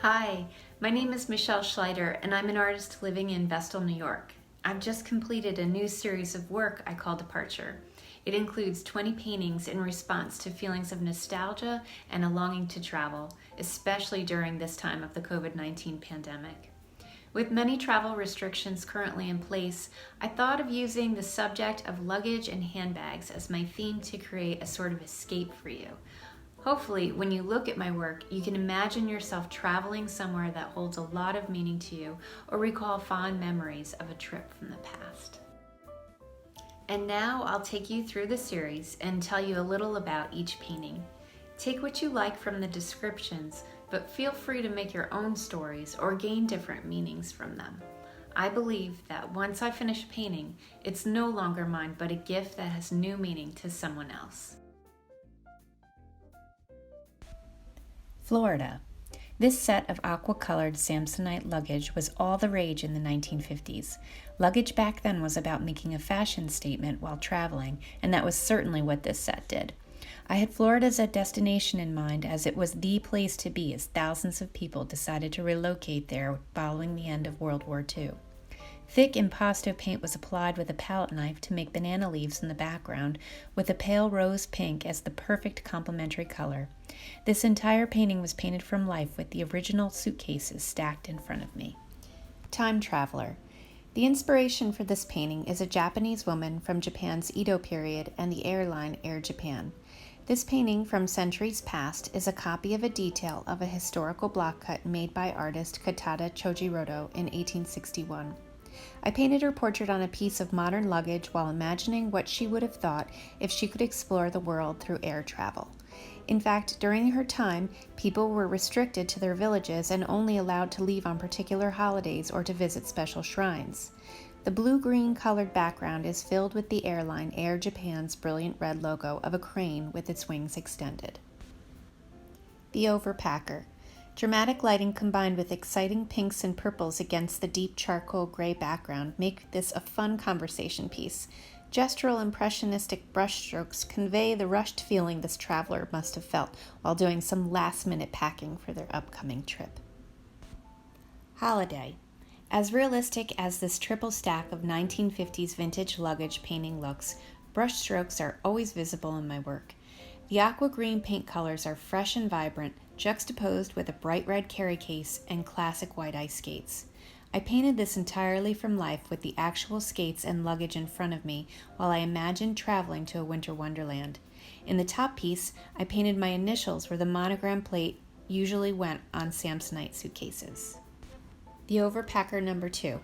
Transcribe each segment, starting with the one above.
Hi, my name is Michelle Schleider and I'm an artist living in Vestal, New York. I've just completed a new series of work I call Departure. It includes 20 paintings in response to feelings of nostalgia and a longing to travel, especially during this time of the COVID-19 pandemic. With many travel restrictions currently in place, I thought of using the subject of luggage and handbags as my theme to create a sort of escape for you. Hopefully, when you look at my work, you can imagine yourself traveling somewhere that holds a lot of meaning to you or recall fond memories of a trip from the past. And now I'll take you through the series and tell you a little about each painting. Take what you like from the descriptions, but feel free to make your own stories or gain different meanings from them. I believe that once I finish painting, it's no longer mine, but a gift that has new meaning to someone else. Florida. This set of aqua-colored Samsonite luggage was all the rage in the 1950s. Luggage back then was about making a fashion statement while traveling, and that was certainly what this set did. I had Florida as a destination in mind, as it was the place to be as thousands of people decided to relocate there following the end of World War II. Thick impasto paint was applied with a palette knife to make banana leaves in the background, with a pale rose pink as the perfect complementary color. This entire painting was painted from life with the original suitcases stacked in front of me. Time Traveler. The inspiration for this painting is a Japanese woman from Japan's Edo period and the airline Air Japan. This painting from centuries past is a copy of a detail of a historical block cut made by artist Katada Chojirodo in 1861. I painted her portrait on a piece of modern luggage while imagining what she would have thought if she could explore the world through air travel. In fact, during her time, people were restricted to their villages and only allowed to leave on particular holidays or to visit special shrines. The blue-green colored background is filled with the airline Air Japan's brilliant red logo of a crane with its wings extended. The Overpacker. Dramatic lighting combined with exciting pinks and purples against the deep charcoal gray background make this a fun conversation piece. Gestural impressionistic brushstrokes convey the rushed feeling this traveler must have felt while doing some last-minute packing for their upcoming trip. Holiday. As realistic as this triple stack of 1950s vintage luggage painting looks, brushstrokes are always visible in my work. The aqua green paint colors are fresh and vibrant, juxtaposed with a bright red carry case and classic white ice skates. I painted this entirely from life with the actual skates and luggage in front of me while I imagined traveling to a winter wonderland. In the top piece, I painted my initials where the monogram plate usually went on Samsonite suitcases. The Overpacker number 2.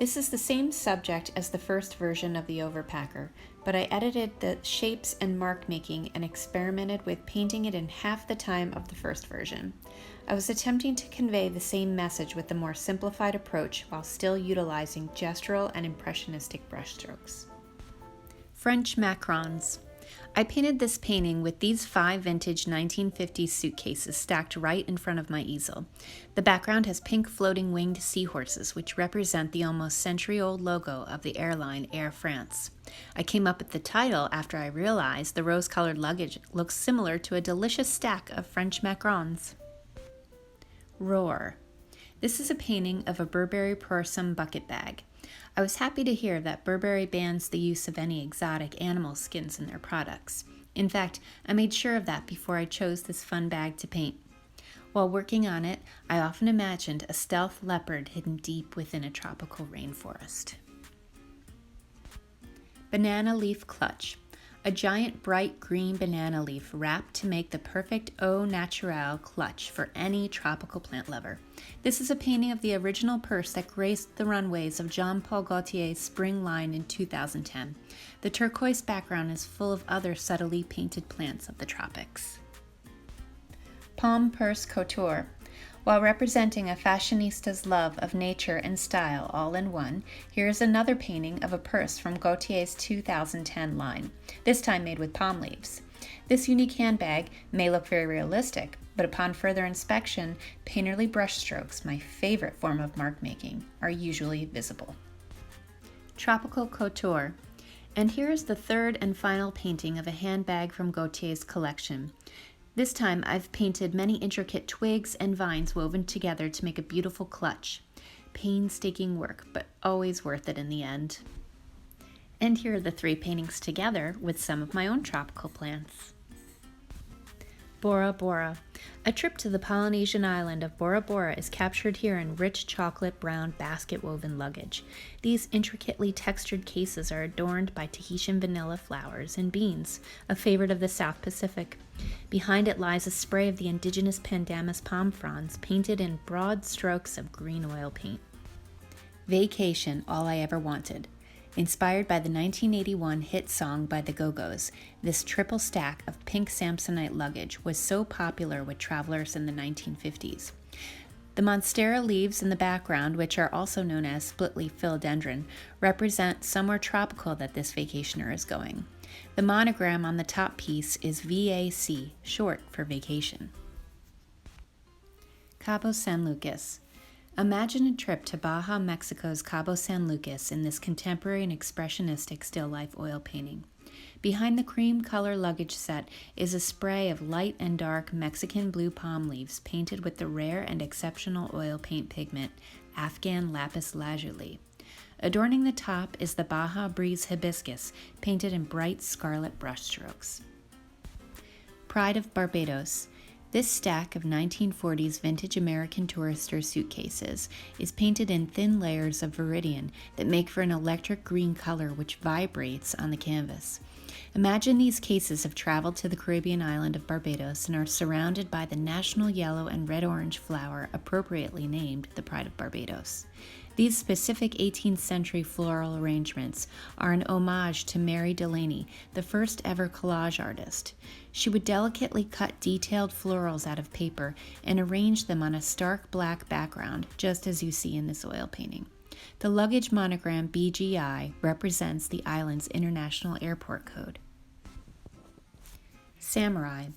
This is the same subject as the first version of the Overpacker, but I edited the shapes and mark making and experimented with painting it in half the time of the first version. I was attempting to convey the same message with a more simplified approach while still utilizing gestural and impressionistic brushstrokes. French macarons. I painted this painting with these 5 vintage 1950s suitcases stacked right in front of my easel. The background has pink floating winged seahorses, which represent the almost century-old logo of the airline Air France. I came up with the title after I realized the rose-colored luggage looks similar to a delicious stack of French macarons. Roar. This is a painting of a Burberry Prorsum bucket bag. I was happy to hear that Burberry bans the use of any exotic animal skins in their products. In fact, I made sure of that before I chose this fun bag to paint. While working on it, I often imagined a stealth leopard hidden deep within a tropical rainforest. Banana leaf clutch. A giant bright green banana leaf wrapped to make the perfect au naturel clutch for any tropical plant lover. This is a painting of the original purse that graced the runways of Jean Paul Gaultier's spring line in 2010. The turquoise background is full of other subtly painted plants of the tropics. Palm purse couture. While representing a fashionista's love of nature and style all in one, here is another painting of a purse from Gaultier's 2010 line, this time made with palm leaves. This unique handbag may look very realistic, but upon further inspection, painterly brushstrokes, my favorite form of mark making, are usually visible. Tropical couture. And here is the third and final painting of a handbag from Gaultier's collection. This time I've painted many intricate twigs and vines woven together to make a beautiful clutch. Painstaking work, but always worth it in the end. And here are the 3 paintings together with some of my own tropical plants. Bora Bora. A trip to the Polynesian island of Bora Bora is captured here in rich chocolate brown basket woven luggage. These intricately textured cases are adorned by Tahitian vanilla flowers and beans, a favorite of the South Pacific. Behind it lies a spray of the indigenous pandanus palm fronds painted in broad strokes of green oil paint. Vacation, All I Ever Wanted. Inspired by the 1981 hit song by the Go-Go's, this triple stack of pink Samsonite luggage was so popular with travelers in the 1950s. The monstera leaves in the background, which are also known as split-leaf philodendron, represent somewhere tropical that this vacationer is going. The monogram on the top piece is VAC, short for vacation. Cabo San Lucas. Imagine a trip to Baja, Mexico's Cabo San Lucas in this contemporary and expressionistic still life oil painting. Behind the cream color luggage set is a spray of light and dark Mexican blue palm leaves painted with the rare and exceptional oil paint pigment, Afghan lapis lazuli. Adorning the top is the Baja Breeze hibiscus, painted in bright scarlet brushstrokes. Pride of Barbados. This stack of 1940s vintage American Tourister suitcases is painted in thin layers of viridian that make for an electric green color which vibrates on the canvas. Imagine these cases have traveled to the Caribbean island of Barbados and are surrounded by the national yellow and red-orange flower appropriately named the Pride of Barbados. These specific 18th century floral arrangements are an homage to Mary Delaney, the first ever collage artist. She would delicately cut detailed florals out of paper and arrange them on a stark black background, just as you see in this oil painting. The luggage monogram BGI represents the island's international airport code. Samurai.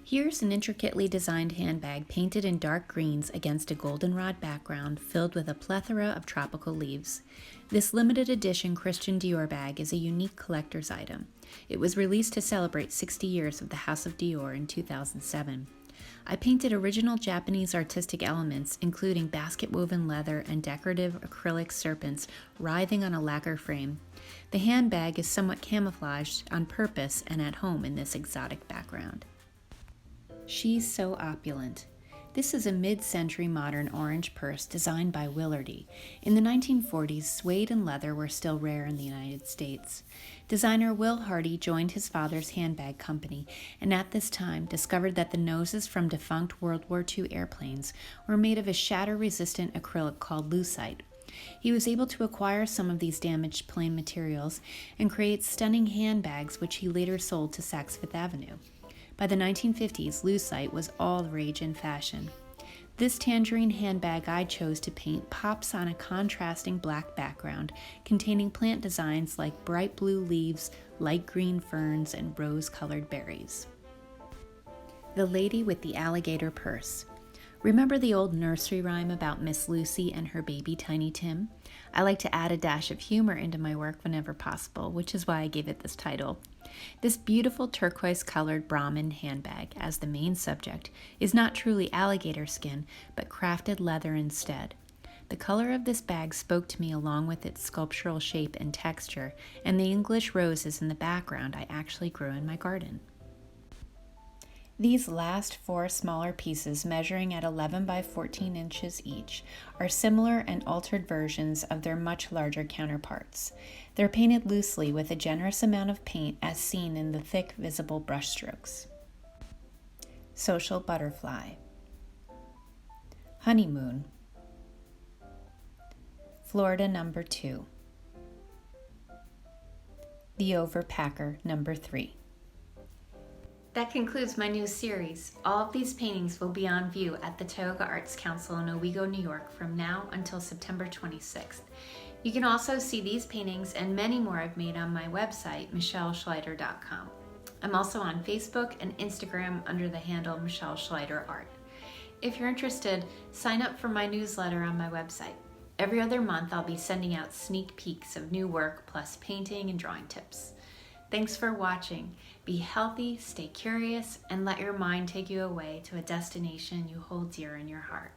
Here's an intricately designed handbag painted in dark greens against a goldenrod background filled with a plethora of tropical leaves. This limited edition Christian Dior bag is a unique collector's item. It was released to celebrate 60 years of the House of Dior in 2007. I painted original Japanese artistic elements, including basket-woven leather and decorative acrylic serpents writhing on a lacquer frame. The handbag is somewhat camouflaged on purpose and at home in this exotic background. She's So Opulent. This is a mid-century modern orange purse designed by Willardy. In the 1940s, suede and leather were still rare in the United States. Designer Will Hardy joined his father's handbag company and at this time discovered that the noses from defunct World War II airplanes were made of a shatter-resistant acrylic called lucite. He was able to acquire some of these damaged plane materials and create stunning handbags which he later sold to Saks Fifth Avenue. By the 1950s, lucite was all the rage in fashion. This tangerine handbag I chose to paint pops on a contrasting black background containing plant designs like bright blue leaves, light green ferns, and rose-colored berries. The Lady with the Alligator Purse. Remember the old nursery rhyme about Miss Lucy and her baby Tiny Tim? I like to add a dash of humor into my work whenever possible, which is why I gave it this title. This beautiful turquoise-colored Brahmin handbag, as the main subject, is not truly alligator skin, but crafted leather instead. The color of this bag spoke to me along with its sculptural shape and texture, and the English roses in the background I actually grew in my garden. These last 4 smaller pieces, measuring at 11 by 14 inches each, are similar and altered versions of their much larger counterparts. They're painted loosely with a generous amount of paint as seen in the thick, visible brushstrokes. Social Butterfly. Honeymoon. Florida number 2. The Overpacker number 3. That concludes my new series. All of these paintings will be on view at the Tioga Arts Council in Owego, New York from now until September 26th. You can also see these paintings and many more I've made on my website, michelleschleider.com. I'm also on Facebook and Instagram under the handle Michelle Schleider Art. If you're interested, sign up for my newsletter on my website. Every other month I'll be sending out sneak peeks of new work plus painting and drawing tips. Thanks for watching. Be healthy, stay curious, and let your mind take you away to a destination you hold dear in your heart.